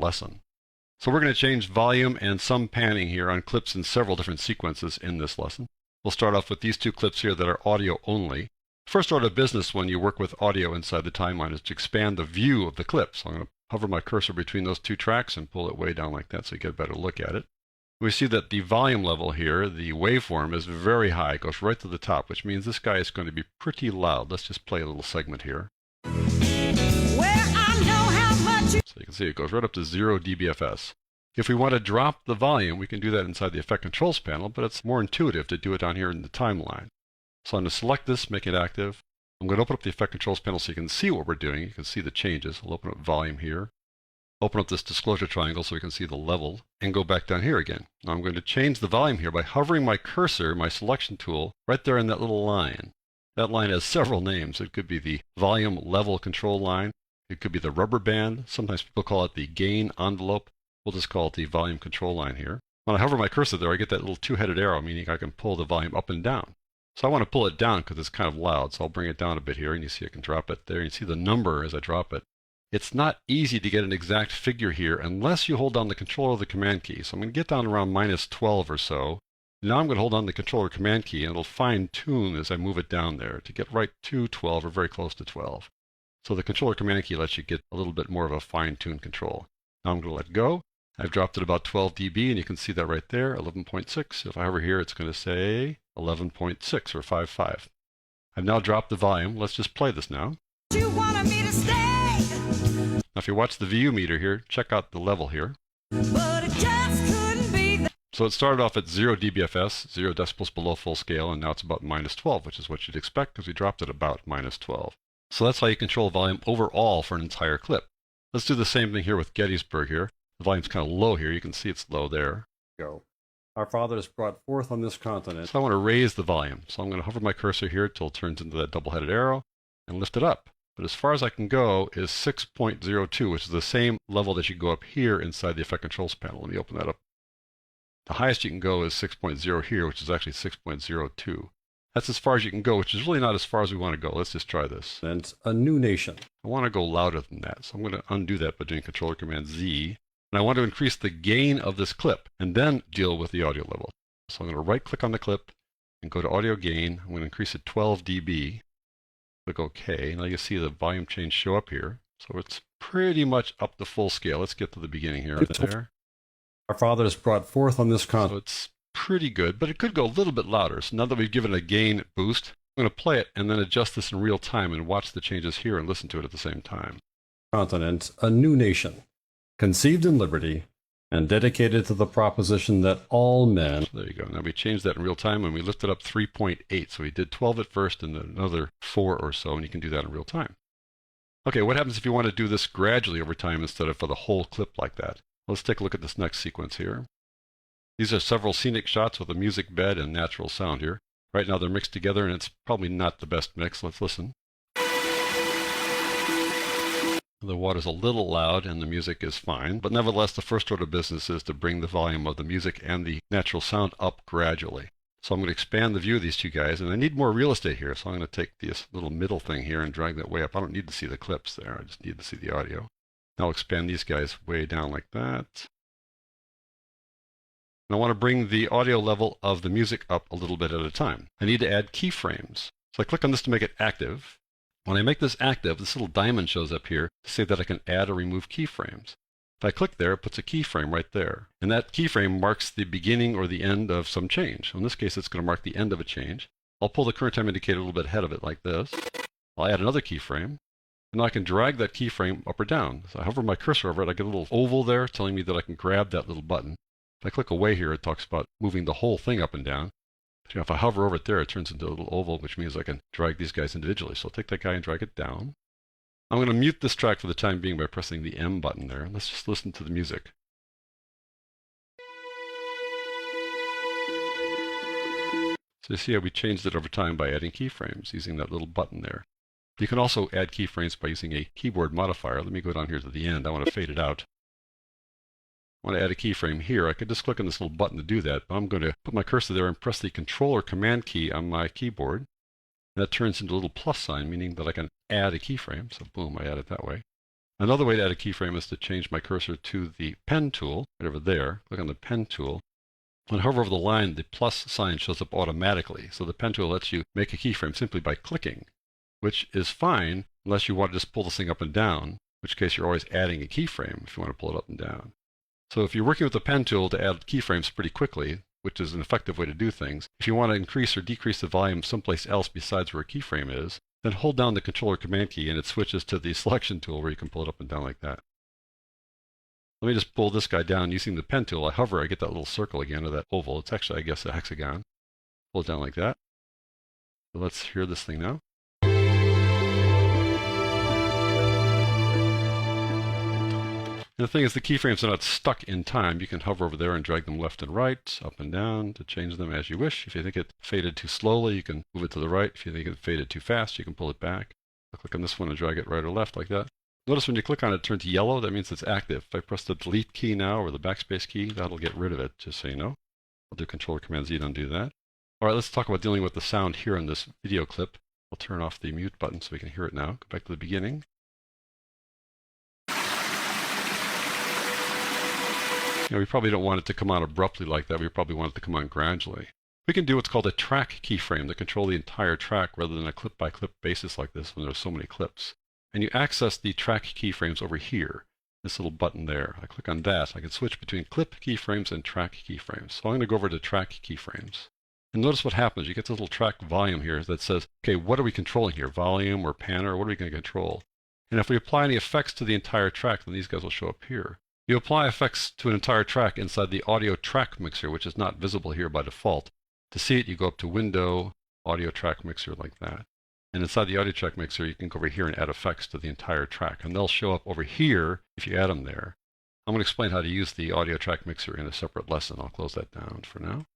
lesson. So we're going to change volume and some panning here on clips in several different sequences in this lesson. We'll start off with these two clips here that are audio only. First order of business when you work with audio inside the timeline is to expand the view of the clip. So I'm going to hover my cursor between those two tracks and pull it way down like that so you get a better look at it. We see that the volume level here, the waveform, is very high. It goes right to the top, which means this guy is going to be pretty loud. Let's just play a little segment here. So you can see it goes right up to 0 dBFS. If we want to drop the volume, we can do that inside the Effect Controls panel, but it's more intuitive to do it down here in the timeline. So I'm going to select this, make it active. I'm going to open up the Effect Controls panel so you can see what we're doing. You can see the changes. I'll open up volume here. Open up this disclosure triangle so we can see the level, and go back down here again. Now I'm going to change the volume here by hovering my cursor, my selection tool, right there in that little line. That line has several names. It could be the volume level control line. It could be the rubber band. Sometimes people call it the gain envelope. We'll just call it the volume control line here. When I hover my cursor there, I get that little two-headed arrow, meaning I can pull the volume up and down. So I want to pull it down because it's kind of loud, so I'll bring it down a bit here, and you see I can drop it there. You see the number as I drop it. It's not easy to get an exact figure here unless you hold down the control or the command key. So I'm going to get down around -12 or so. Now I'm going to hold down the control or command key, and it'll fine-tune as I move it down there to get right to 12 or very close to 12. So the control or command key lets you get a little bit more of a fine-tuned control. Now I'm going to let go. I've dropped it about 12 dB, and you can see that right there, 11.6. If I hover here, it's going to say 11.6 or 5.5. I've now dropped the volume. Let's just play this now. You wanted me to stay. Now if you watch the VU meter here, check out the level here. But it just couldn't be. So it started off at 0 dBFS, 0 decibels below full scale, and now it's about -12, which is what you'd expect because we dropped it about -12. So that's how you control volume overall for an entire clip. Let's do the same thing here with Gettysburg here. The volume's kind of low here. You can see it's low there. Go. Our Father is brought forth on this continent. So I want to raise the volume. So I'm going to hover my cursor here till it turns into that double-headed arrow and lift it up. But as far as I can go is 6.02, which is the same level that you go up here inside the Effect Controls panel. Let me open that up. The highest you can go is 6.0 here, which is actually 6.02. That's as far as you can go, which is really not as far as we want to go. Let's just try this. And it's a new nation. I want to go louder than that, so I'm going to undo that by doing Control or Command Z. And I want to increase the gain of this clip and then deal with the audio level. So I'm going to right-click on the clip and go to Audio Gain. I'm going to increase it 12 dB. Click OK. Now you see the volume change show up here. So it's pretty much up to full scale. Let's get to the beginning here. There. Our Father is brought forth on this continent. So it's pretty good, but it could go a little bit louder. So now that we've given it a gain boost, I'm going to play it and then adjust this in real time and watch the changes here and listen to it at the same time. Continent, a new nation, conceived in liberty and dedicated to the proposition that all men... So there you go. Now we changed that in real time and we lifted up 3.8. So we did 12 at first and then another 4 or so, and you can do that in real time. Okay, what happens if you want to do this gradually over time instead of for the whole clip like that? Let's take a look at this next sequence here. These are several scenic shots with a music bed and natural sound here. Right now they're mixed together and it's probably not the best mix. Let's listen. The water's a little loud and the music is fine, but nevertheless the first order of business is to bring the volume of the music and the natural sound up gradually. So I'm going to expand the view of these two guys, and I need more real estate here, so I'm going to take this little middle thing here and drag that way up. I don't need to see the clips there, I just need to see the audio. Now I'll expand these guys way down like that. And I want to bring the audio level of the music up a little bit at a time. I need to add keyframes. So I click on this to make it active. When I make this active, this little diamond shows up here to say that I can add or remove keyframes. If I click there, it puts a keyframe right there. And that keyframe marks the beginning or the end of some change. So in this case, it's going to mark the end of a change. I'll pull the current time indicator a little bit ahead of it like this. I'll add another keyframe. And now I can drag that keyframe up or down. So I hover my cursor over it, I get a little oval there telling me that I can grab that little button. If I click away here, it talks about moving the whole thing up and down. So if I hover over it there, it turns into a little oval, which means I can drag these guys individually. So I'll take that guy and drag it down. I'm going to mute this track for the time being by pressing the M button there. Let's just listen to the music. So you see how we changed it over time by adding keyframes using that little button there. You can also add keyframes by using a keyboard modifier. Let me go down here to the end. I want to fade it out. I want to add a keyframe here. I could just click on this little button to do that, but I'm going to put my cursor there and press the Control or Command key on my keyboard. And that turns into a little plus sign, meaning that I can add a keyframe. So boom, I add it that way. Another way to add a keyframe is to change my cursor to the pen tool, right over there. Click on the pen tool. When I hover over the line, the plus sign shows up automatically. So the pen tool lets you make a keyframe simply by clicking, which is fine unless you want to just pull this thing up and down, in which case you're always adding a keyframe if you want to pull it up and down. So if you're working with the pen tool to add keyframes pretty quickly, which is an effective way to do things, if you want to increase or decrease the volume someplace else besides where a keyframe is, then hold down the controller command key and it switches to the selection tool where you can pull it up and down like that. Let me just pull this guy down using the pen tool. I hover, I get that little circle again, or that oval. It's actually, I guess, a hexagon. Pull it down like that. So let's hear this thing now. And the thing is, the keyframes are not stuck in time. You can hover over there and drag them left and right, up and down to change them as you wish. If you think it faded too slowly, you can move it to the right. If you think it faded too fast, you can pull it back. I'll click on this one and drag it right or left like that. Notice when you click on it, it turns yellow. That means it's active. If I press the delete key now or the backspace key, that'll get rid of it, just so you know. I'll do Control Command Z to undo that. All right, let's talk about dealing with the sound here in this video clip. I'll turn off the mute button so we can hear it now. Go back to the beginning. We probably don't want it to come on abruptly like that. We probably want it to come on gradually. We can do what's called a track keyframe to control the entire track rather than a clip-by-clip basis like this when there's so many clips. And you access the track keyframes over here, this little button there. I click on that. I can switch between clip keyframes and track keyframes. So I'm going to go over to track keyframes. And notice what happens. You get this little track volume here that says, okay, what are we controlling here? Volume or panner? What are we going to control? And if we apply any effects to the entire track, then these guys will show up here. You apply effects to an entire track inside the audio track mixer, which is not visible here by default. To see it, you go up to Window, Audio Track Mixer like that. And inside the audio track mixer, you can go over here and add effects to the entire track. And they'll show up over here if you add them there. I'm going to explain how to use the audio track mixer in a separate lesson. I'll close that down for now.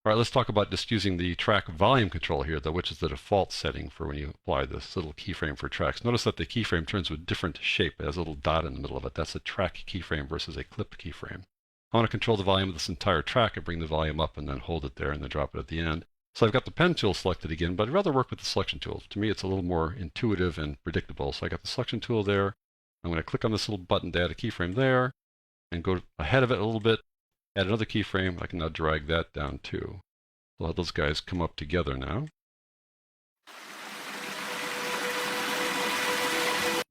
All right, let's talk about just using the track volume control here, though, which is the default setting for when you apply this little keyframe for tracks. Notice that the keyframe turns to a different shape. It has a little dot in the middle of it. That's a track keyframe versus a clip keyframe. I want to control the volume of this entire track and bring the volume up and then hold it there and then drop it at the end. So I've got the pen tool selected again, but I'd rather work with the selection tool. To me, it's a little more intuitive and predictable. So I got the selection tool there. I'm going to click on this little button to add a keyframe there and go ahead of it a little bit, add another keyframe. I can now drag that down too. We'll have those guys come up together now.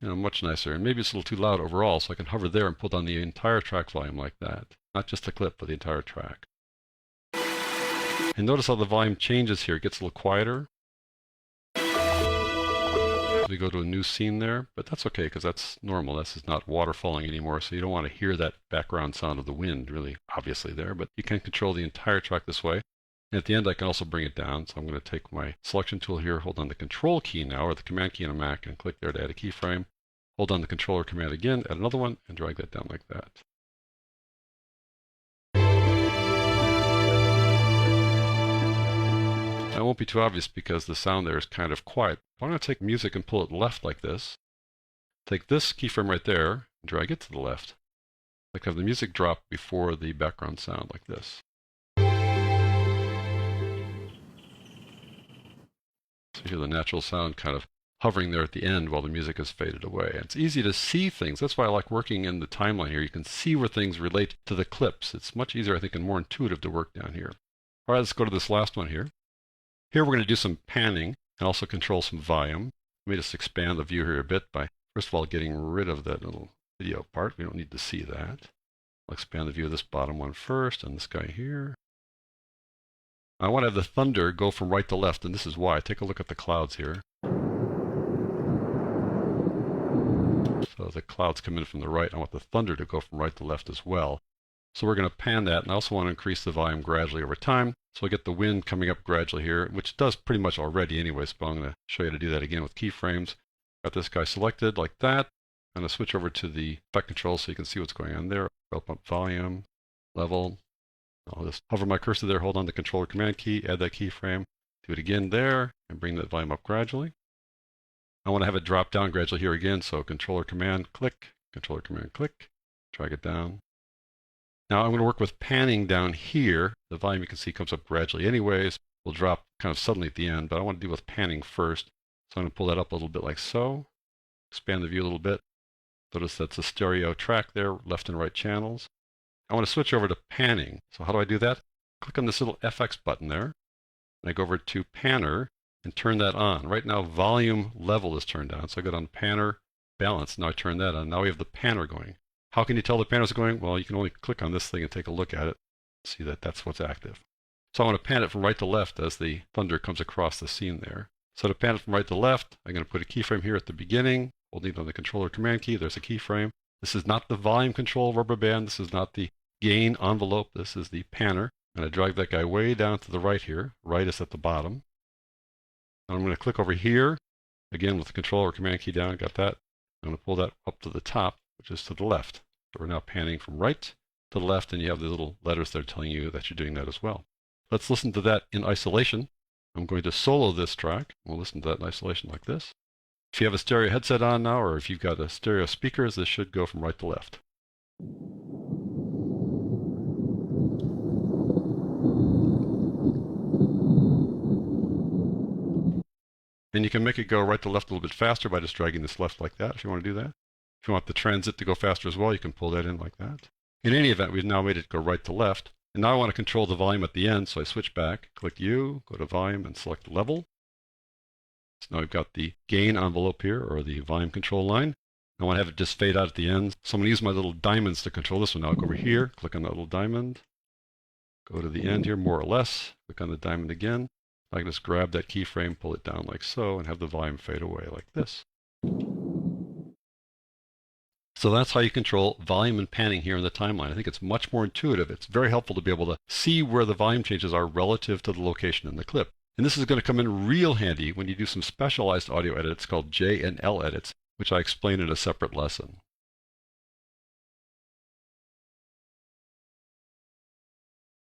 Much nicer. And maybe it's a little too loud overall, so I can hover there and pull down the entire track volume like that. Not just the clip, but the entire track. And notice how the volume changes here. It gets a little quieter. We go to a new scene there, but that's okay because that's normal. This is not water falling anymore, so you don't want to hear that background sound of the wind really obviously there, but you can control the entire track this way. And at the end, I can also bring it down. So I'm going to take my selection tool here, hold on the control key now, or the command key on a Mac, and click there to add a keyframe. Hold on the controller command again, add another one, and drag that down like that. That won't be too obvious because the sound there is kind of quiet. I'm going to take music and pull it left like this. Take this keyframe right there, and drag it to the left. Like have the music drop before the background sound like this. So you hear the natural sound kind of hovering there at the end while the music has faded away. And it's easy to see things. That's why I like working in the timeline here. You can see where things relate to the clips. It's much easier, I think, and more intuitive to work down here. All right, let's go to this last one here. Here we're going to do some panning and also control some volume. Let me just expand the view here a bit by, first of all, getting rid of that little video part. We don't need to see that. I'll expand the view of this bottom one first and this guy here. I want to have the thunder go from right to left, and this is why. Take a look at the clouds here. So the clouds come in from the right. I want the thunder to go from right to left as well. So we're going to pan that, and I also want to increase the volume gradually over time. So I get the wind coming up gradually here, which it does pretty much already anyways, but I'm going to show you how to do that again with keyframes. Got this guy selected like that. I'm going to switch over to the effect control so you can see what's going on there. Open up volume, level. I'll just hover my cursor there, hold on the controller command key, add that keyframe, do it again there, and bring that volume up gradually. I want to have it drop down gradually here again, so controller command click, drag it down. Now I'm going to work with panning down here. The volume you can see comes up gradually anyways. Will drop kind of suddenly at the end, but I want to deal with panning first. So I'm going to pull that up a little bit like so. Expand the view a little bit. Notice that's a stereo track there, left and right channels. I want to switch over to panning. So how do I do that? Click on this little FX button there. And I go over to Panner and turn that on. Right now, volume level is turned on. So I go down Panner, balance. Now I turn that on. Now we have the panner going. How can you tell the panner's going? Well, you can only click on this thing and take a look at it. See that that's what's active. So I want to pan it from right to left as the thunder comes across the scene there. So to pan it from right to left, I'm going to put a keyframe here at the beginning. Holding down the controller command key, there's a keyframe. This is not the volume control rubber band. This is not the gain envelope. This is the panner. And I drag that guy way down to the right here. Right is at the bottom. Now I'm going to click over here. Again, with the controller command key down, got that. I'm going to pull that up to the top, which is to the left. So we're now panning from right to the left, and you have the little letters there telling you that you're doing that as well. Let's listen to that in isolation. I'm going to solo this track. We'll listen to that in isolation like this. If you have a stereo headset on now, or if you've got a stereo speakers, this should go from right to left. And you can make it go right to left a little bit faster by just dragging this left like that if you want to do that. If you want the transit to go faster as well, you can pull that in like that. In any event, we've now made it go right to left. And now I want to control the volume at the end, so I switch back, click U, go to volume, and select level. So now we've got the gain envelope here, or the volume control line. I want to have it just fade out at the end. So I'm going to use my little diamonds to control this one. Now I'll go over here, click on that little diamond, go to the end here, more or less, click on the diamond again. I can just grab that keyframe, pull it down like so, and have the volume fade away like this. So that's how you control volume and panning here in the timeline. I think it's much more intuitive. It's very helpful to be able to see where the volume changes are relative to the location in the clip. And this is going to come in real handy when you do some specialized audio edits called J and L edits, which I explain in a separate lesson.